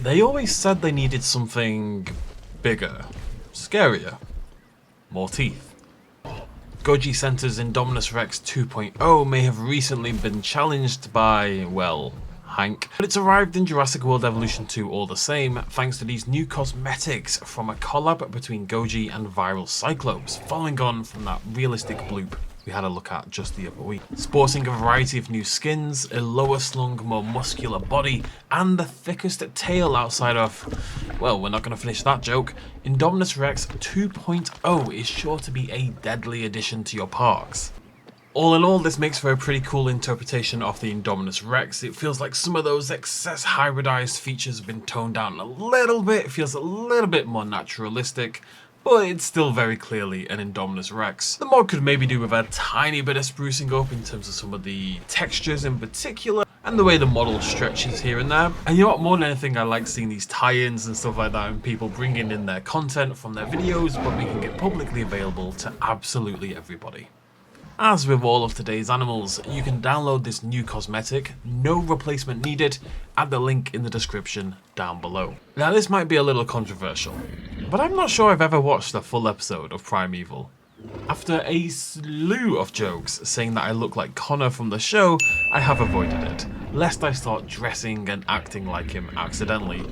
They always said they needed something bigger, scarier, more teeth. GojiCenter's Indominus Rex 2.0 may have recently been challenged by, well, Hank, but it's arrived in Jurassic World Evolution 2 all the same, thanks to these new cosmetics from a collab between Goji and Viral Cyclops, following on from that realistic bloop we had a look at just the other week. Sporting a variety of new skins, a lower slung, more muscular body, and the thickest tail outside of, well, we're not going to finish that joke. Indominus Rex 2.0 is sure to be a deadly addition to your parks. All in all, this makes for a pretty cool interpretation of the Indominus Rex. It feels like some of those excess hybridized features have been toned down a little bit. It feels a little bit more naturalistic, but it's still very clearly an Indominus Rex. The mod could maybe do with a tiny bit of sprucing up in terms of some of the textures in particular, and the way the model stretches here and there. And you know what, more than anything, I like seeing these tie-ins and stuff like that, and people bringing in their content from their videos, but making it publicly available to absolutely everybody. As with all of today's animals, you can download this new cosmetic, no replacement needed, at the link in the description down below. Now this might be a little controversial, but I'm not sure I've ever watched a full episode of Primeval. After a slew of jokes saying that I look like Connor from the show, I have avoided it, lest I start dressing and acting like him accidentally.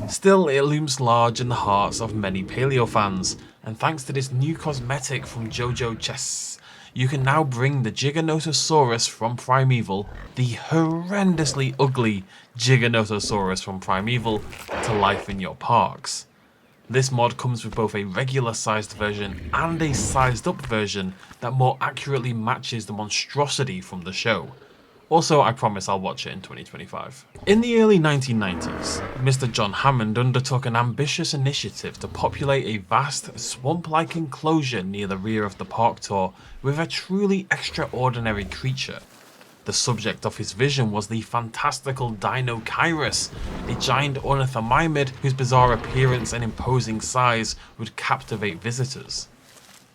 Still, it looms large in the hearts of many paleo fans, and thanks to this new cosmetic from GojiCenter's, you can now bring the Giganotosaurus from Primeval, the horrendously ugly Giganotosaurus from Primeval, to life in your parks. This mod comes with both a regular sized version and a sized up version that more accurately matches the monstrosity from the show. Also, I promise I'll watch it in 2025. In the early 1990s, Mr. John Hammond undertook an ambitious initiative to populate a vast, swamp-like enclosure near the rear of the park tour with a truly extraordinary creature. The subject of his vision was the fantastical Dinokyus, a giant ornithomimid whose bizarre appearance and imposing size would captivate visitors.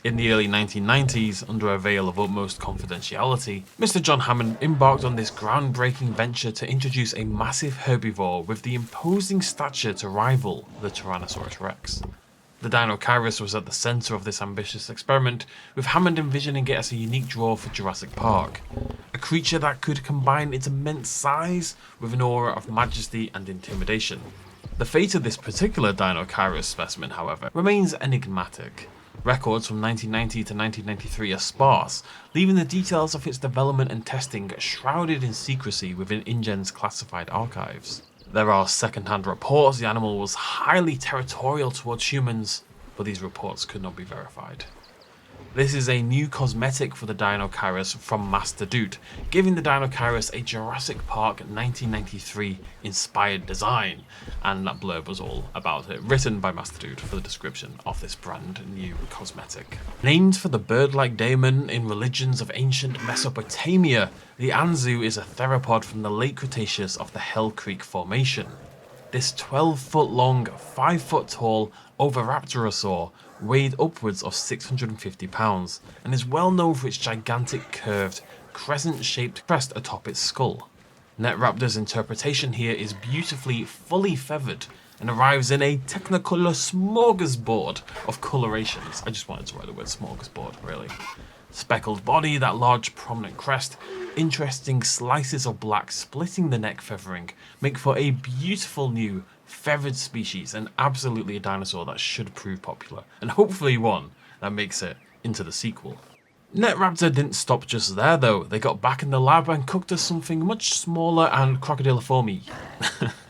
In the early 1990s, under a veil of utmost confidentiality, Mr. John Hammond embarked on this groundbreaking venture to introduce a massive herbivore with the imposing stature to rival the Tyrannosaurus Rex. The Dinokyus was at the centre of this ambitious experiment, with Hammond envisioning it as a unique draw for Jurassic Park. A creature that could combine its immense size with an aura of majesty and intimidation. The fate of this particular Dinokyus specimen, however, remains enigmatic. Records from 1990 to 1993 are sparse, leaving the details of its development and testing shrouded in secrecy within InGen's classified archives. There are second-hand reports the animal was highly territorial towards humans, but these reports could not be verified. This is a new cosmetic for the Dinokyus from Master Dude, giving the Dinokyus a Jurassic Park 1993 inspired design, and that blurb was all about it, written by Master Dude for the description of this brand new cosmetic. Named for the bird-like daemon in religions of ancient Mesopotamia, the Anzu is a theropod from the late Cretaceous of the Hell Creek Formation. This 12-foot long, 5-foot tall Oviraptorosaur weighed upwards of 650 pounds and is well known for its gigantic curved, crescent-shaped crest atop its skull. Netraptor's interpretation here is beautifully fully feathered and arrives in a technicolor smorgasbord of colorations. I just wanted to write the word smorgasbord, really. Speckled body, that large prominent crest, interesting slices of black splitting the neck feathering make for a beautiful new feathered species, and absolutely a dinosaur that should prove popular, and hopefully one that makes it into the sequel. Netraptor didn't stop just there though. They got back in the lab and cooked us something much smaller and crocodiliformy.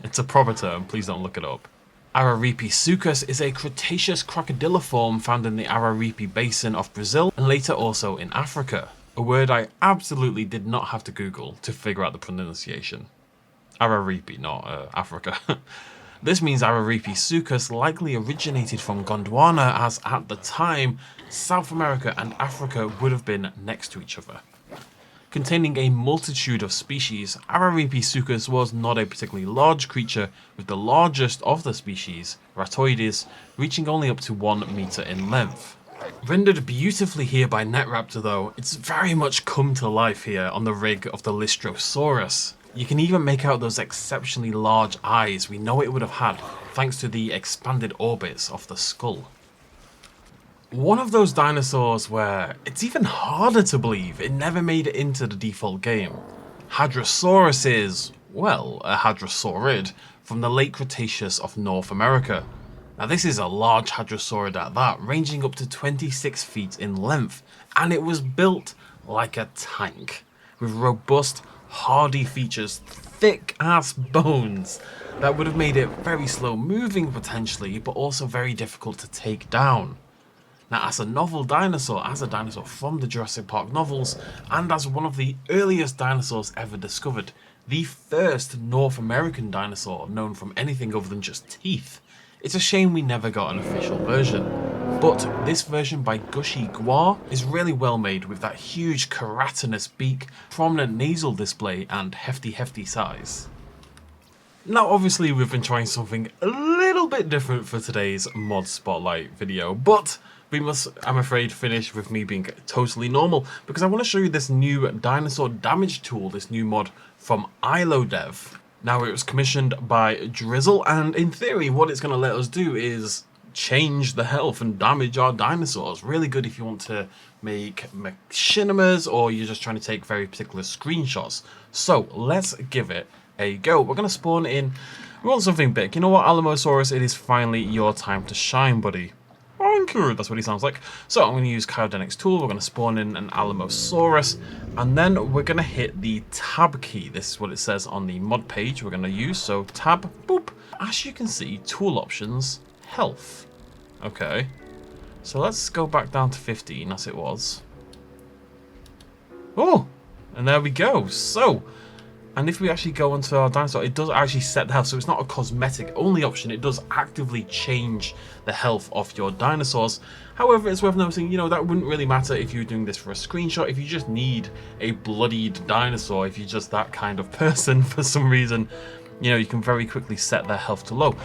It's a proper term, please don't look it up. Ararisaurus is a Cretaceous crocodiliform found in the Araripe Basin of Brazil and later also in Africa, a word I absolutely did not have to Google to figure out the pronunciation. Araripe, not Africa. This means Ararisaurus likely originated from Gondwana, as at the time, South America and Africa would have been next to each other. Containing a multitude of species, Ararisaurus was not a particularly large creature, with the largest of the species, Ratoides, reaching only up to 1 meter in length. Rendered beautifully here by Netraptor though, it's very much come to life here on the rig of the Lystrosaurus. You can even make out those exceptionally large eyes we know it would have had thanks to the expanded orbits of the skull. One of those dinosaurs where it's even harder to believe it never made it into the default game. Hydrosaurus is, well, a hadrosaurid from the late Cretaceous of North America. Now this is a large hadrosaurid at that, ranging up to 26 feet in length, and it was built like a tank, with robust, hardy features, thick ass bones that would have made it very slow moving potentially, but also very difficult to take down. Now as a novel dinosaur, as a dinosaur from the Jurassic Park novels, and as one of the earliest dinosaurs ever discovered, the first North American dinosaur known from anything other than just teeth, it's a shame we never got an official version. But this version by GojiCenter's is really well made, with that huge keratinous beak, prominent nasal display and hefty size. Now obviously we've been trying something a little bit different for today's mod spotlight video, but we must, I'm afraid, finish with me being totally normal, because I want to show you this new dinosaur damage tool, this new mod from IloDev. Now it was commissioned by Drizzle, and in theory what it's going to let us do is change the health and damage our dinosaurs. Really good if you want to make machinimas or you're just trying to take very particular screenshots. So let's give it a go. We're going to spawn in, we want something big. You know what, Alamosaurus, it is finally your time to shine, buddy. Thank you. That's what he sounds like. So I'm going to use Cryogenics tool. We're going to spawn in an Alamosaurus, and then we're going to hit the tab key. This is what it says on the mod page we're going to use. So TabBoop. As you can see, tool options, health. Okay. So let's go back down to 15 as it was. Oh, and there we go. So, and if we actually go onto our dinosaur, it does actually set the health, so it's not a cosmetic only option, it does actively change the health of your dinosaurs. However, it's worth noting, you know, that wouldn't really matter if you're doing this for a screenshot. If you just need a bloodied dinosaur, if you're just that kind of person for some reason, you know, you can very quickly set their health to low.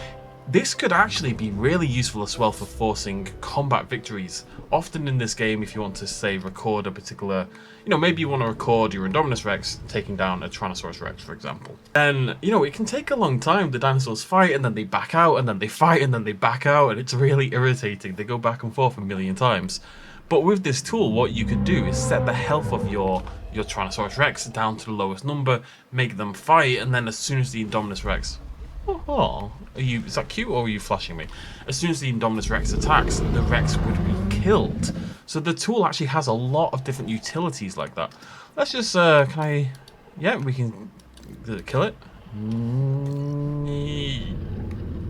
This could actually be really useful as well for forcing combat victories. Often in this game, if you want to, say, record a particular, you know, maybe you want to record your Indominus Rex taking down a Tyrannosaurus Rex, for example. Then, you know, it can take a long time. The dinosaurs fight and then they back out and then they fight and then they back out, and it's really irritating. They go back and forth a million times. But with this tool, what you could do is set the health of your Tyrannosaurus Rex down to the lowest number, make them fight, and then as soon as the Indominus Rex... Oh, is that cute, or are you flashing me? As soon as the Indominus Rex attacks, the Rex would be killed. So the tool actually has a lot of different utilities like that. Let's just, can I... Yeah, we can... Did it kill it?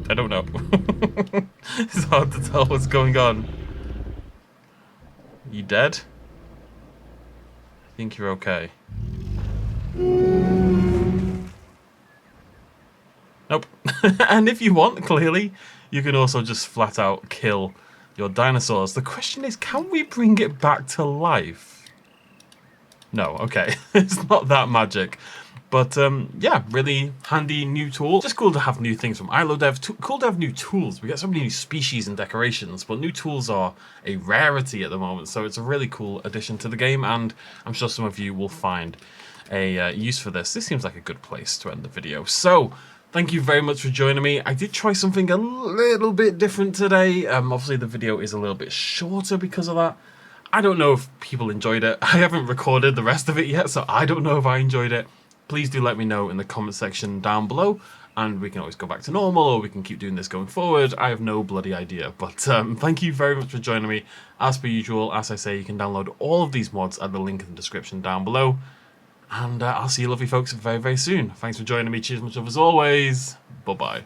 I don't know. It's hard to tell what's going on. You dead? I think you're okay. Nope. And if you want, clearly, you can also just flat out kill your dinosaurs. The question is, can we bring it back to life? No, okay. It's not that magic. But yeah, really handy new tool. Just cool to have new things from IloDev. Cool to have new tools. We get so many new species and decorations, but new tools are a rarity at the moment. So it's a really cool addition to the game, and I'm sure some of you will find a use for this. This seems like a good place to end the video. So, thank you very much for joining me. I did try something a little bit different today. Obviously the video is a little bit shorter because of that. I don't know if people enjoyed it. I haven't recorded the rest of it yet, so I don't know if I enjoyed it. Please do let me know in the comment section down below, and we can always go back to normal, or we can keep doing this going forward. I have no bloody idea, but thank you very much for joining me. As per usual, as I say, you can download all of these mods at the link in the description down below. And I'll see you lovely folks very, very soon. Thanks for joining me. Cheers much love as always. Bye-bye.